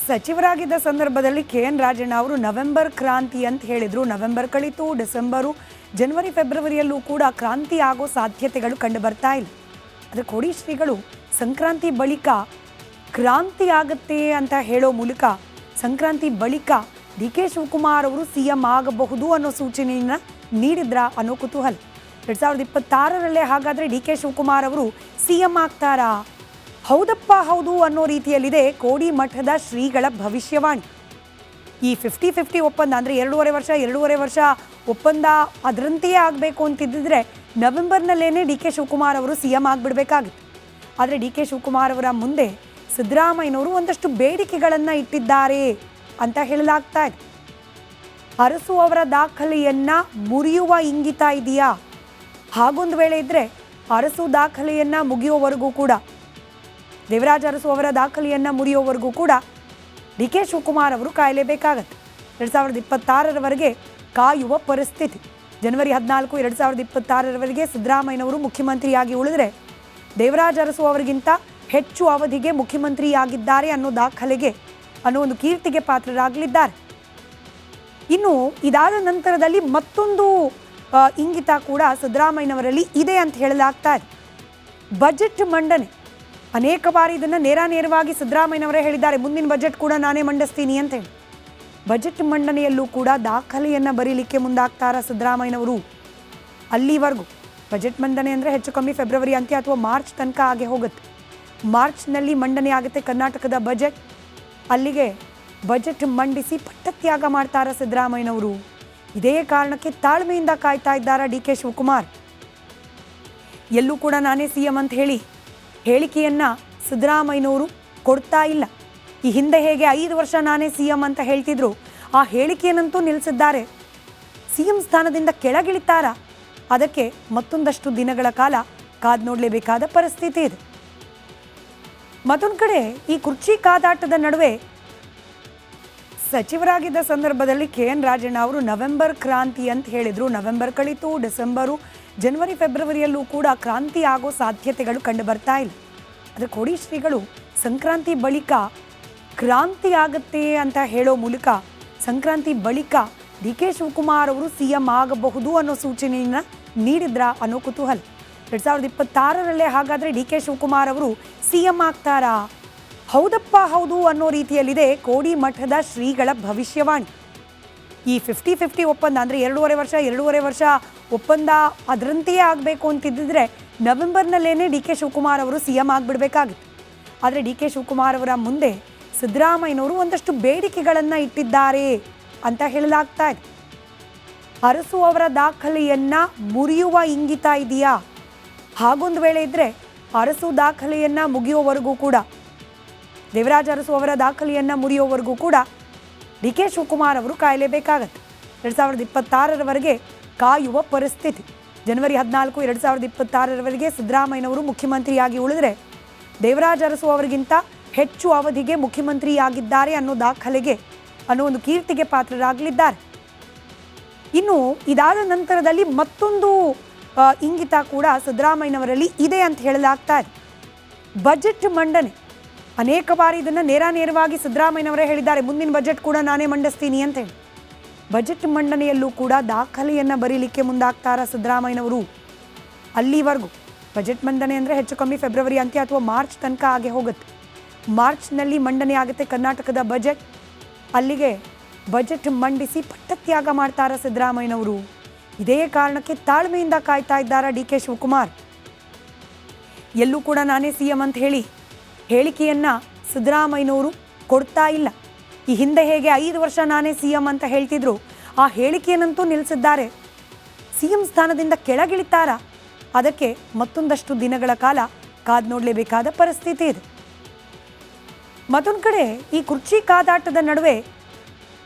ಸಚಿವರಾಗಿದ್ದ ಸಂದರ್ಭದಲ್ಲಿ KN ರಾಜಣ್ಣ ಅವರು ನವೆಂಬರ್ ಕ್ರಾಂತಿ ಅಂತ ಹೇಳಿದ್ರು. ನವೆಂಬರ್ ಕಳಿತು, ಡಿಸೆಂಬರು, ಜನವರಿ, ಫೆಬ್ರವರಿಯಲ್ಲೂ ಕೂಡ ಕ್ರಾಂತಿ ಆಗೋ ಸಾಧ್ಯತೆಗಳು ಕಂಡು ಬರ್ತಾ ಇಲ್ಲ. ಆದರೆ ಕೋಡಿ ಶ್ರೀಗಳು ಸಂಕ್ರಾಂತಿ ಬಳಿಕ ಕ್ರಾಂತಿ ಆಗುತ್ತೆ ಅಂತ ಹೇಳೋ ಮೂಲಕ ಸಂಕ್ರಾಂತಿ ಬಳಿಕ DK ಶಿವಕುಮಾರ್ ಅವರು CM ಆಗಬಹುದು ಅನ್ನೋ ಸೂಚನೆಯನ್ನು ನೀಡಿದ್ರ ಅನ್ನೋ ಕುತೂಹಲ. 2026ರಲ್ಲೇ ಹಾಗಾದರೆ DK ಶಿವಕುಮಾರ್ ಅವರು CM ಆಗ್ತಾರಾ? ಹೌದಪ್ಪ ಹೌದು ಅನ್ನೋ ರೀತಿಯಲ್ಲಿದೆ ಕೋಡಿ ಮಠದ ಶ್ರೀಗಳ ಭವಿಷ್ಯವಾಣಿ. ಈ 50-50 ಒಪ್ಪಂದ ಅಂದರೆ 2.5 ವರ್ಷ ಒಪ್ಪಂದ ಅದರಂತೆಯೇ ಆಗಬೇಕು ಅಂತಿದ್ದರೆ ನವೆಂಬರ್ನಲ್ಲೇ DK ಶಿವಕುಮಾರ್ ಅವರು CM ಆಗಿಬಿಡಬೇಕಾಗಿತ್ತು. ಆದರೆ DK ಶಿವಕುಮಾರ್ ಅವರ ಮುಂದೆ ಸಿದ್ದರಾಮಯ್ಯನವರು ಒಂದಷ್ಟು ಬೇಡಿಕೆಗಳನ್ನು ಇಟ್ಟಿದ್ದಾರೆ ಅಂತ ಹೇಳಲಾಗ್ತಾ ಇದೆ. ಅರಸು ಅವರ ದಾಖಲೆಯನ್ನು ಮುರಿಯುವ ಇಂಗಿತ ಇದೆಯಾ? ಹಾಗೊಂದು ವೇಳೆ ಇದ್ದರೆ ಅರಸು ದಾಖಲೆಯನ್ನು ಮುಗಿಯೋವರೆಗೂ ಕೂಡ, ದೇವರಾಜ ಅರಸು ಅವರ ದಾಖಲೆಯನ್ನು ಮುರಿಯೋವರೆಗೂ ಕೂಡ DK ಶಿವಕುಮಾರ್ ಅವರು ಕಾಯಲೇಬೇಕಾಗತ್ತೆ. 2026ರವರೆಗೆ ಕಾಯುವ ಪರಿಸ್ಥಿತಿ. ಜನವರಿ 14, 2026ರವರೆಗೆ ಸಿದ್ದರಾಮಯ್ಯನವರು ಮುಖ್ಯಮಂತ್ರಿಯಾಗಿ ಉಳಿದರೆ ದೇವರಾಜ ಅರಸು ಅವರಿಗಿಂತ ಹೆಚ್ಚು ಅವಧಿಗೆ ಮುಖ್ಯಮಂತ್ರಿಯಾಗಿದ್ದಾರೆ ಅನ್ನೋ ದಾಖಲೆಗೆ, ಅನ್ನೋ ಒಂದು ಕೀರ್ತಿಗೆ ಪಾತ್ರರಾಗಲಿದ್ದಾರೆ. ಇನ್ನು ಇದಾದ ನಂತರದಲ್ಲಿ ಮತ್ತೊಂದು ಇಂಗಿತ ಕೂಡ ಸಿದ್ದರಾಮಯ್ಯನವರಲ್ಲಿ ಇದೆ ಅಂತ ಹೇಳಲಾಗ್ತಾ ಇದೆ. ಬಜೆಟ್ ಮಂಡನೆ. ಅನೇಕ ಬಾರಿ ಇದನ್ನು ನೇರವಾಗಿ ಸಿದ್ದರಾಮಯ್ಯನವರೇ ಹೇಳಿದ್ದಾರೆ, ಮುಂದಿನ ಬಜೆಟ್ ಕೂಡ ನಾನೇ ಮಂಡಿಸ್ತೀನಿ ಅಂತ ಹೇಳಿ. ಬಜೆಟ್ ಮಂಡನೆಯಲ್ಲೂ ಕೂಡ ದಾಖಲೆಯನ್ನು ಬರೀಲಿಕ್ಕೆ ಮುಂದಾಗ್ತಾರ ಸಿದ್ದರಾಮಯ್ಯನವರು. ಅಲ್ಲಿವರೆಗೂ ಬಜೆಟ್ ಮಂಡನೆ ಅಂದರೆ ಹೆಚ್ಚು ಕಮ್ಮಿ ಫೆಬ್ರವರಿ ಅಂತ್ಯ ಅಥವಾ ಮಾರ್ಚ್ ತನಕ ಆಗೇ ಹೋಗುತ್ತೆ. ಮಾರ್ಚ್ನಲ್ಲಿ ಮಂಡನೆ ಆಗುತ್ತೆ ಕರ್ನಾಟಕದ ಬಜೆಟ್. ಅಲ್ಲಿಗೆ ಬಜೆಟ್ ಮಂಡಿಸಿ ಪಟ್ಟತ್ಯಾಗ ಮಾಡ್ತಾರ ಸಿದ್ದರಾಮಯ್ಯನವರು. ಇದೇ ಕಾರಣಕ್ಕೆ ತಾಳ್ಮೆಯಿಂದ ಕಾಯ್ತಾ ಇದ್ದಾರ DK ಶಿವಕುಮಾರ್. ಎಲ್ಲೂ ಕೂಡ ನಾನೇ CM ಅಂತ ಹೇಳಿ ಹೇಳಿಕೆಯನ್ನು ಸಿದ್ದರಾಮಯ್ಯನವರು ಕೊಡ್ತಾ ಇಲ್ಲ. ಈ ಹಿಂದೆ ಹೇಗೆ 5 ವರ್ಷ ನಾನೇ CM ಅಂತ ಹೇಳ್ತಿದ್ರು, ಆ ಹೇಳಿಕೆಯನ್ನಂತೂ ನಿಲ್ಲಿಸಿದ್ದಾರೆ. CM ಸ್ಥಾನದಿಂದ ಕೆಳಗಿಳಿತಾರ? ಅದಕ್ಕೆ ಮತ್ತೊಂದಷ್ಟು ದಿನಗಳ ಕಾಲ ಕಾದು ನೋಡಲೇಬೇಕಾದ ಪರಿಸ್ಥಿತಿ ಇದೆ. ಮತ್ತೊಂದು ಕಡೆ ಈ ಕುರ್ಚಿ ಕಾದಾಟದ ನಡುವೆ ಸಚಿವರಾಗಿದ್ದ ಸಂದರ್ಭದಲ್ಲಿ KN ರಾಜಣ್ಣ ಅವರು ನವೆಂಬರ್ ಕ್ರಾಂತಿ ಅಂತ ಹೇಳಿದ್ರು. ನವೆಂಬರ್ ಕಳಿತು, ಡಿಸೆಂಬರು, ಜನವರಿ, ಫೆಬ್ರವರಿಯಲ್ಲೂ ಕೂಡ ಕ್ರಾಂತಿ ಆಗೋ ಸಾಧ್ಯತೆಗಳು ಕಂಡು ಬರ್ತಾ ಇಲ್ಲ. ಆದರೆ ಕೋಡಿ ಶ್ರೀಗಳು ಸಂಕ್ರಾಂತಿ ಬಳಿಕ ಕ್ರಾಂತಿ ಆಗುತ್ತೆ ಅಂತ ಹೇಳೋ ಮೂಲಕ ಸಂಕ್ರಾಂತಿ ಬಳಿಕ DK ಶಿವಕುಮಾರ್ ಅವರು CM ಆಗಬಹುದು ಅನ್ನೋ ಸೂಚನೆಯನ್ನು ನೀಡಿದ್ರ ಅನ್ನೋ ಕುತೂಹಲ. 2026ರಲ್ಲೇ ಹಾಗಾದರೆ DK ಶಿವಕುಮಾರ್ ಅವರು CM ಆಗ್ತಾರಾ? ಹೌದಪ್ಪ ಹೌದು ಅನ್ನೋ ರೀತಿಯಲ್ಲಿದೆ ಕೋಡಿ ಮಠದ ಶ್ರೀಗಳ ಭವಿಷ್ಯವಾಣಿ. ಈ 50-50 ಒಪ್ಪಂದ ಅಂದರೆ 2.5 ವರ್ಷ ಒಪ್ಪಂದ ಅದರಂತೆಯೇ ಆಗಬೇಕು ಅಂತಿದ್ದರೆ ನವೆಂಬರ್ನಲ್ಲೇ DK ಶಿವಕುಮಾರ್ ಅವರು CM ಆಗಿಬಿಡಬೇಕಾಗಿತ್ತು. ಆದರೆ DK ಶಿವಕುಮಾರ್ ಅವರ ಮುಂದೆ ಸಿದ್ದರಾಮಯ್ಯನವರು ಒಂದಷ್ಟು ಬೇಡಿಕೆಗಳನ್ನು ಇಟ್ಟಿದ್ದಾರೆ ಅಂತ ಹೇಳಲಾಗ್ತಾ ಇದೆ. ಅರಸು ಅವರ ದಾಖಲೆಯನ್ನು ಮುರಿಯುವ ಇಂಗಿತ ಇದೆಯಾ? ಹಾಗೊಂದು ವೇಳೆ ಇದ್ದರೆ ಅರಸು ದಾಖಲೆಯನ್ನು ಮುಗಿಯೋವರೆಗೂ ಕೂಡ, ದೇವರಾಜ ಅರಸು ಅವರ ದಾಖಲೆಯನ್ನು ಮುರಿಯೋವರೆಗೂ ಕೂಡ DK ಶಿವಕುಮಾರ್ ಅವರು ಕಾಯಲೇಬೇಕಾಗತ್ತೆ. 2026ರವರೆಗೆ ಕಾಯುವ ಪರಿಸ್ಥಿತಿ. ಜನವರಿ 14, 2026ರವರೆಗೆ ಸಿದ್ದರಾಮಯ್ಯನವರು ಮುಖ್ಯಮಂತ್ರಿಯಾಗಿ ಉಳಿದರೆ ದೇವರಾಜ ಅರಸು ಅವರಿಗಿಂತ ಹೆಚ್ಚು ಅವಧಿಗೆ ಮುಖ್ಯಮಂತ್ರಿಯಾಗಿದ್ದಾರೆ ಅನ್ನೋ ದಾಖಲೆಗೆ, ಅನ್ನೋ ಒಂದು ಕೀರ್ತಿಗೆ ಪಾತ್ರರಾಗಲಿದ್ದಾರೆ. ಇನ್ನು ಇದಾದ ನಂತರದಲ್ಲಿ ಮತ್ತೊಂದು ಇಂಗಿತ ಕೂಡ ಸಿದ್ದರಾಮಯ್ಯನವರಲ್ಲಿ ಇದೆ ಅಂತ ಹೇಳಲಾಗ್ತಾ ಇದೆ. ಬಜೆಟ್ ಮಂಡನೆ. ಅನೇಕ ಬಾರಿ ಇದನ್ನು ನೇರವಾಗಿ ಸಿದ್ದರಾಮಯ್ಯನವರೇ ಹೇಳಿದ್ದಾರೆ, ಮುಂದಿನ ಬಜೆಟ್ ಕೂಡ ನಾನೇ ಮಂಡಿಸ್ತೀನಿ ಅಂತ ಹೇಳಿ. ಬಜೆಟ್ ಮಂಡನೆಯಲ್ಲೂ ಕೂಡ ದಾಖಲೆಯನ್ನು ಬರೀಲಿಕ್ಕೆ ಮುಂದಾಗ್ತಾರ ಸಿದ್ದರಾಮಯ್ಯನವರು. ಅಲ್ಲಿವರೆಗೂ ಬಜೆಟ್ ಮಂಡನೆ ಅಂದರೆ ಹೆಚ್ಚು ಕಮ್ಮಿ ಫೆಬ್ರವರಿ ಅಂತ್ಯ ಅಥವಾ ಮಾರ್ಚ್ ತನಕ ಆಗೇ ಹೋಗುತ್ತೆ. ಮಾರ್ಚ್ನಲ್ಲಿ ಮಂಡನೆ ಆಗುತ್ತೆ ಕರ್ನಾಟಕದ ಬಜೆಟ್. ಅಲ್ಲಿಗೆ ಬಜೆಟ್ ಮಂಡಿಸಿ ಪಟ್ಟತ್ಯಾಗ ಮಾಡ್ತಾರ ಸಿದ್ದರಾಮಯ್ಯನವರು. ಇದೇ ಕಾರಣಕ್ಕೆ ತಾಳ್ಮೆಯಿಂದ ಕಾಯ್ತಾ ಇದ್ದಾರ DK ಶಿವಕುಮಾರ್. ಎಲ್ಲೂ ಕೂಡ ನಾನೇ CM ಅಂತ ಹೇಳಿ ಹೇಳಿಕೆಯನ್ನು ಸಿದ್ದರಾಮಯ್ಯನವರು ಕೊಡ್ತಾ ಇಲ್ಲ. ಈ ಹಿಂದೆ ಹೇಗೆ 5 ವರ್ಷ ನಾನೇ CM ಅಂತ ಹೇಳ್ತಿದ್ರು, ಆ ಹೇಳಿಕೆಯನ್ನಂತೂ ನಿಲ್ಲಿಸಿದ್ದಾರೆ. CM ಸ್ಥಾನದಿಂದ ಕೆಳಗಿಳಿತಾರ? ಅದಕ್ಕೆ ಮತ್ತೊಂದಷ್ಟು ದಿನಗಳ ಕಾಲ ಕಾದು ನೋಡಲೇಬೇಕಾದ ಪರಿಸ್ಥಿತಿ ಇದೆ. ಮತ್ತೊಂದು ಕಡೆ ಈ ಕುರ್ಚಿ ಕಾದಾಟದ ನಡುವೆ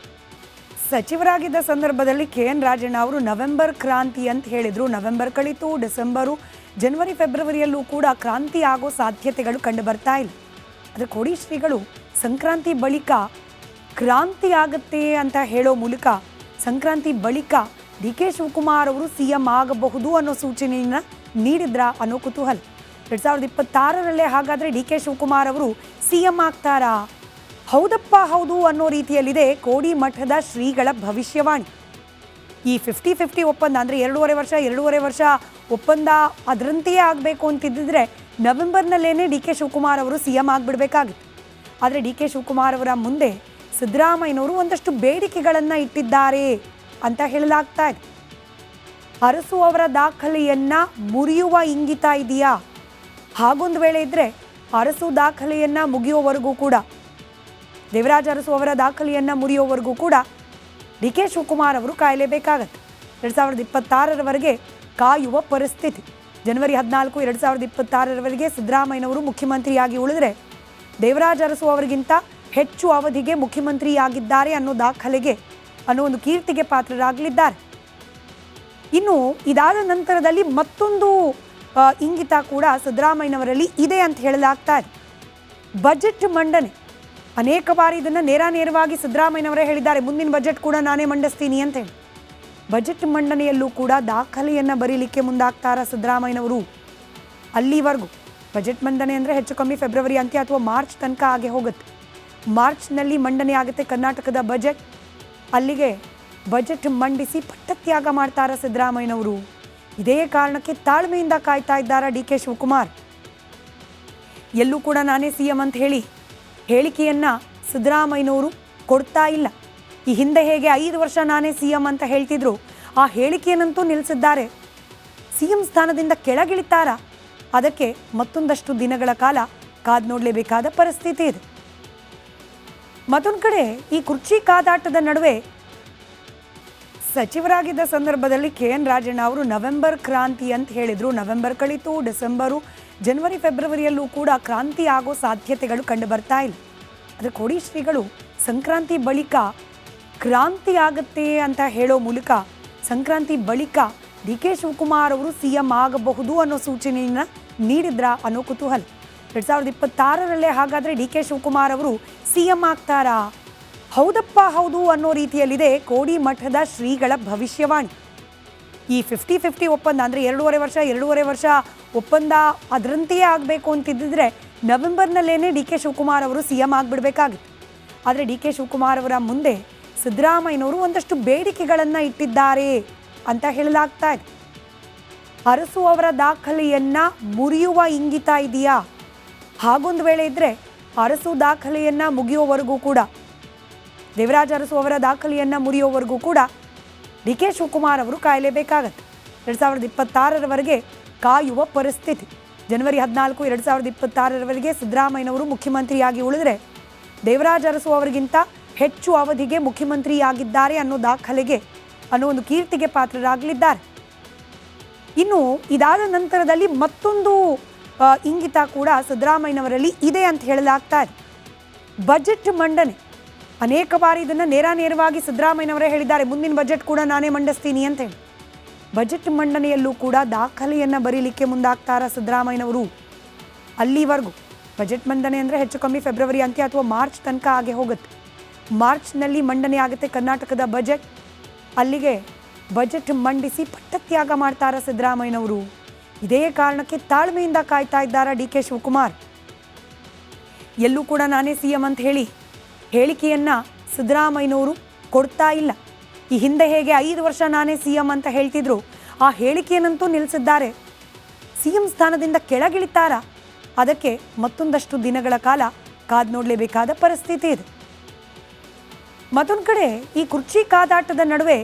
ಸಚಿವರಾಗಿದ್ದ ಸಂದರ್ಭದಲ್ಲಿ KN ರಾಜಣ್ಣ ಅವರು ನವೆಂಬರ್ ಕ್ರಾಂತಿ ಅಂತ ಹೇಳಿದ್ರು. ನವೆಂಬರ್ ಕಳಿತು, ಡಿಸೆಂಬರು, ಜನವರಿ, ಫೆಬ್ರವರಿಯಲ್ಲೂ ಕೂಡ ಕ್ರಾಂತಿ ಆಗೋ ಸಾಧ್ಯತೆಗಳು ಕಂಡು ಬರ್ತಾ ಇಲ್ಲ. ಆದರೆ ಕೋಡಿ ಶ್ರೀಗಳು ಸಂಕ್ರಾಂತಿ ಬಳಿಕ ಕ್ರಾಂತಿ ಆಗುತ್ತೆ ಅಂತ ಹೇಳೋ ಮೂಲಕ ಸಂಕ್ರಾಂತಿ ಬಳಿಕ DK ಶಿವಕುಮಾರ್ ಅವರು CM ಆಗಬಹುದು ಅನ್ನೋ ಸೂಚನೆಯನ್ನು ನೀಡಿದ್ರ ಅನ್ನೋ ಕುತೂಹಲ. 2026ರಲ್ಲೇ ಹಾಗಾದರೆ DK ಶಿವಕುಮಾರ್ ಅವರು CM ಆಗ್ತಾರಾ? ಹೌದಪ್ಪ ಹೌದು ಅನ್ನೋ ರೀತಿಯಲ್ಲಿದೆ ಕೋಡಿ ಮಠದ ಶ್ರೀಗಳ ಭವಿಷ್ಯವಾಣಿ. ಈ 50-50 ಒಪ್ಪಂದ ಅಂದರೆ 2.5 ವರ್ಷ ಒಪ್ಪಂದ ಅದರಂತೆಯೇ ಆಗಬೇಕು ಅಂತಿದ್ದರೆ ನವೆಂಬರ್ನಲ್ಲೇ ಡಿ ಕೆ ಶಿವಕುಮಾರ್ ಅವರು CM ಆಗಿಬಿಡಬೇಕಾಗಿತ್ತು. ಆದರೆ ಡಿ ಕೆ ಶಿವಕುಮಾರ್ ಅವರ ಮುಂದೆ ಸಿದ್ದರಾಮಯ್ಯನವರು ಒಂದಷ್ಟು ಬೇಡಿಕೆಗಳನ್ನು ಇಟ್ಟಿದ್ದಾರೆ ಅಂತ ಹೇಳಲಾಗ್ತಾ ಇದೆ. ಅರಸು ಅವರ ದಾಖಲೆಯನ್ನು ಮುರಿಯುವ ಇಂಗಿತ ಇದೆಯಾ? ಹಾಗೊಂದು ವೇಳೆ ಇದ್ದರೆ ಅರಸು ದಾಖಲೆಯನ್ನು ಮುಗಿಯೋವರೆಗೂ ಕೂಡ, ದೇವರಾಜ ಅರಸು ಅವರ ದಾಖಲೆಯನ್ನು ಮುರಿಯೋವರೆಗೂ ಕೂಡ ಡಿ ಕೆ ಶಿವಕುಮಾರ್ ಅವರು ಕಾಯಲೇಬೇಕಾಗತ್ತೆ. 2026ರವರೆಗೆ ಕಾಯುವ ಪರಿಸ್ಥಿತಿ. ಜನವರಿ 14, 2026ರವರೆಗೆ ಸಿದ್ದರಾಮಯ್ಯನವರು ಮುಖ್ಯಮಂತ್ರಿಯಾಗಿ ಉಳಿದರೆ ದೇವರಾಜ ಅರಸು ಅವರಿಗಿಂತ ಹೆಚ್ಚು ಅವಧಿಗೆ ಮುಖ್ಯಮಂತ್ರಿಯಾಗಿದ್ದಾರೆ ಅನ್ನೋ ಒಂದು ಕೀರ್ತಿಗೆ ಪಾತ್ರರಾಗಲಿದ್ದಾರೆ. ಇನ್ನು ಇದಾದ ನಂತರದಲ್ಲಿ ಮತ್ತೊಂದು ಇಂಗಿತ ಕೂಡ ಸಿದ್ದರಾಮಯ್ಯನವರಲ್ಲಿ ಇದೆ ಅಂತ ಹೇಳಲಾಗ್ತಾ ಇದೆ. ಬಜೆಟ್ ಮಂಡನೆ. ಅನೇಕ ಬಾರಿ ಇದನ್ನು ನೇರವಾಗಿ ಸಿದ್ದರಾಮಯ್ಯನವರೇ ಹೇಳಿದ್ದಾರೆ, ಮುಂದಿನ ಬಜೆಟ್ ಕೂಡ ನಾನೇ ಮಂಡಿಸ್ತೀನಿ ಅಂತ ಹೇಳಿ. ಬಜೆಟ್ ಮಂಡನೆಯಲ್ಲೂ ಕೂಡ ದಾಖಲೆಯನ್ನು ಬರೀಲಿಕ್ಕೆ ಮುಂದಾಗ್ತಾರ ಸಿದ್ದರಾಮಯ್ಯನವರು. ಅಲ್ಲಿವರೆಗೂ ಬಜೆಟ್ ಮಂಡನೆ ಅಂದರೆ ಹೆಚ್ಚು ಕಮ್ಮಿ ಫೆಬ್ರವರಿ ಅಂತ್ಯ ಅಥವಾ ಮಾರ್ಚ್ ತನಕ ಆಗೇ ಹೋಗುತ್ತೆ. ಮಾರ್ಚ್ನಲ್ಲಿ ಮಂಡನೆ ಆಗುತ್ತೆ ಕರ್ನಾಟಕದ ಬಜೆಟ್. ಅಲ್ಲಿಗೆ ಬಜೆಟ್ ಮಂಡಿಸಿ ಪಟ್ಟತ್ಯಾಗ ಮಾಡ್ತಾರ ಸಿದ್ದರಾಮಯ್ಯನವರು. ಇದೇ ಕಾರಣಕ್ಕೆ ತಾಳ್ಮೆಯಿಂದ ಕಾಯ್ತಾ ಇದ್ದಾರ ಡಿ ಕೆ ಶಿವಕುಮಾರ್. ಎಲ್ಲೂ ಕೂಡ ನಾನೇ CM ಅಂತ ಹೇಳಿ ಹೇಳಿಕೆಯನ್ನು ಸಿದ್ದರಾಮಯ್ಯನವರು ಕೊಡ್ತಾ ಇಲ್ಲ. ಈ ಹಿಂದೆ ಹೇಗೆ 5 ವರ್ಷ ನಾನೇ CM ಅಂತ ಹೇಳ್ತಿದ್ರು, ಆ ಹೇಳಿಕೆಯನ್ನಂತೂ ನಿಲ್ಲಿಸಿದ್ದಾರೆ. CM ಸ್ಥಾನದಿಂದ ಕೆಳಗಿಳಿತಾರ? ಅದಕ್ಕೆ ಮತ್ತೊಂದಷ್ಟು ದಿನಗಳ ಕಾಲ ಕಾದು ನೋಡಲೇಬೇಕಾದ ಪರಿಸ್ಥಿತಿ ಇದೆ. ಮತ್ತೊಂದು ಕಡೆ ಈ ಕುರ್ಚಿ ಕಾದಾಟದ ನಡುವೆ ಸಚಿವರಾಗಿದ್ದ ಸಂದರ್ಭದಲ್ಲಿ KN ರಾಜಣ್ಣ ಅವರು ನವೆಂಬರ್ ಕ್ರಾಂತಿ ಅಂತ ಹೇಳಿದರು. ನವೆಂಬರ್ ಕಳಿತು, ಡಿಸೆಂಬರು, ಜನವರಿ ಫೆಬ್ರವರಿಯಲ್ಲೂ ಕೂಡ ಕ್ರಾಂತಿ ಆಗೋ ಸಾಧ್ಯತೆಗಳು ಕಂಡು ಬರ್ತಾ ಇಲ್ಲ. ಆದರೆ ಕೋಡಿ ಶ್ರೀಗಳು ಸಂಕ್ರಾಂತಿ ಬಳಿಕ ಕ್ರಾಂತಿ ಆಗುತ್ತೆ ಅಂತ ಹೇಳೋ ಮೂಲಕ ಸಂಕ್ರಾಂತಿ ಬಳಿಕ ಡಿ ಕೆ ಶಿವಕುಮಾರ್ ಅವರು CM ಆಗಬಹುದು ಅನ್ನೋ ಸೂಚನೆಯನ್ನು ನೀಡಿದ್ರಾ ಅನ್ನೋ ಕುತೂಹಲ. 2026ರಲ್ಲೇ ಹಾಗಾದರೆ ಡಿ ಕೆ ಶಿವಕುಮಾರ್ ಅವರು CM ಆಗ್ತಾರಾ? ಹೌದಪ್ಪ ಹೌದು ಅನ್ನೋ ರೀತಿಯಲ್ಲಿದೆ ಕೋಡಿ ಮಠದ ಶ್ರೀಗಳ ಭವಿಷ್ಯವಾಣಿ. ಈ 50-50 ಒಪ್ಪಂದ ಅಂದರೆ 2.5 ವರ್ಷ ಒಪ್ಪಂದ ಅದರಂತೆಯೇ ಆಗಬೇಕು ಅಂತಿದ್ದರೆ ನವೆಂಬರ್ನಲ್ಲೇ ಡಿ ಕೆ ಶಿವಕುಮಾರ್ ಅವರು CM ಆಗಿಬಿಡಬೇಕಾಗಿತ್ತು. ಆದರೆ ಡಿ ಕೆ ಶಿವಕುಮಾರ್ ಅವರ ಮುಂದೆ ಸಿದ್ದರಾಮಯ್ಯನವರು ಒಂದಷ್ಟು ಬೇಡಿಕೆಗಳನ್ನು ಇಟ್ಟಿದ್ದಾರೆ ಅಂತ ಹೇಳಲಾಗ್ತಾ ಇದೆ. ಅರಸು ಅವರ ದಾಖಲೆಯನ್ನು ಮುರಿಯುವ ಇಂಗಿತ ಇದೆಯಾ? ಹಾಗೊಂದು ವೇಳೆ ಇದ್ದರೆ ಅರಸು ದಾಖಲೆಯನ್ನು ಮುಗಿಯೋವರೆಗೂ ಕೂಡ, ದೇವರಾಜ ಅರಸು ಅವರ ದಾಖಲೆಯನ್ನು ಮುರಿಯೋವರೆಗೂ ಕೂಡ ಡಿ ಕೆ ಶಿವಕುಮಾರ್ ಅವರು ಕಾಯಲೇಬೇಕಾಗತ್ತೆ. 2026ರವರೆಗೆ ಕಾಯುವ ಪರಿಸ್ಥಿತಿ. ಜನವರಿ 14, 2026ರವರೆಗೆ ಸಿದ್ದರಾಮಯ್ಯನವರು ಮುಖ್ಯಮಂತ್ರಿಯಾಗಿ ಉಳಿದರೆ ದೇವರಾಜ ಅರಸು ಅವರಿಗಿಂತ ಹೆಚ್ಚು ಅವಧಿಗೆ ಮುಖ್ಯಮಂತ್ರಿಯಾಗಿದ್ದಾರೆ ಅನ್ನೋ ಒಂದು ಕೀರ್ತಿಗೆ ಪಾತ್ರರಾಗಲಿದ್ದಾರೆ. ಇನ್ನು ಇದಾದ ನಂತರದಲ್ಲಿ ಮತ್ತೊಂದು ಇಂಗಿತ ಕೂಡ ಸಿದ್ದರಾಮಯ್ಯನವರಲ್ಲಿ ಇದೆ ಅಂತ ಹೇಳಲಾಗ್ತಾ ಇದೆ. ಬಜೆಟ್ ಮಂಡನೆ. ಅನೇಕ ಬಾರಿ ಇದನ್ನು ನೇರವಾಗಿ ಸಿದ್ದರಾಮಯ್ಯನವರೇ ಹೇಳಿದ್ದಾರೆ, ಮುಂದಿನ ಬಜೆಟ್ ಕೂಡ ನಾನೇ ಮಂಡಿಸ್ತೀನಿ ಅಂತ ಹೇಳಿ. ಬಜೆಟ್ ಮಂಡನೆಯಲ್ಲೂ ಕೂಡ ದಾಖಲೆಯನ್ನು ಬರೀಲಿಕ್ಕೆ ಮುಂದಾಗ್ತಾರ ಸಿದ್ದರಾಮಯ್ಯನವರು. ಅಲ್ಲಿವರೆಗೂ ಬಜೆಟ್ ಮಂಡನೆ ಅಂದರೆ ಹೆಚ್ಚು ಕಮ್ಮಿ ಫೆಬ್ರವರಿ ಅಂತ್ಯ ಅಥವಾ ಮಾರ್ಚ್ ತನಕ ಆಗೇ ಹೋಗುತ್ತೆ. ಮಾರ್ಚ್ನಲ್ಲಿ ಮಂಡನೆ ಆಗುತ್ತೆ ಕರ್ನಾಟಕದ ಬಜೆಟ್. ಅಲ್ಲಿಗೆ ಬಜೆಟ್ ಮಂಡಿಸಿ ಪಟ್ಟತ್ಯಾಗ ಮಾಡ್ತಾರ ಸಿದ್ದರಾಮಯ್ಯನವರು. ಇದೇ ಕಾರಣಕ್ಕೆ ತಾಳ್ಮೆಯಿಂದ ಕಾಯ್ತಾ ಇದ್ದಾರ ಡಿ ಕೆ ಶಿವಕುಮಾರ್. ಎಲ್ಲೂ ಕೂಡ ನಾನೇ CM ಅಂತ ಹೇಳಿ ಹೇಳಿಕೆಯನ್ನು ಸಿದ್ದರಾಮಯ್ಯನವರು ಕೊಡ್ತಾ ಇಲ್ಲ. ಈ ಹಿಂದೆ ಹೇಗೆ 5 ವರ್ಷ ನಾನೇ CM ಅಂತ ಹೇಳ್ತಿದ್ರು, ಆ ಹೇಳಿಕೆಯನ್ನಂತೂ ನಿಲ್ಲಿಸಿದ್ದಾರೆ. CM ಸ್ಥಾನದಿಂದ ಕೆಳಗಿಳಿತಾರ? ಅದಕ್ಕೆ ಮತ್ತೊಂದಷ್ಟು ದಿನಗಳ ಕಾಲ ಕಾದು ನೋಡಲೇಬೇಕಾದ ಪರಿಸ್ಥಿತಿ ಇದೆ. ಮತ್ತೊಂದು ಕಡೆ ಈ ಕುರ್ಚಿ ಕಾದಾಟದ ನಡುವೆ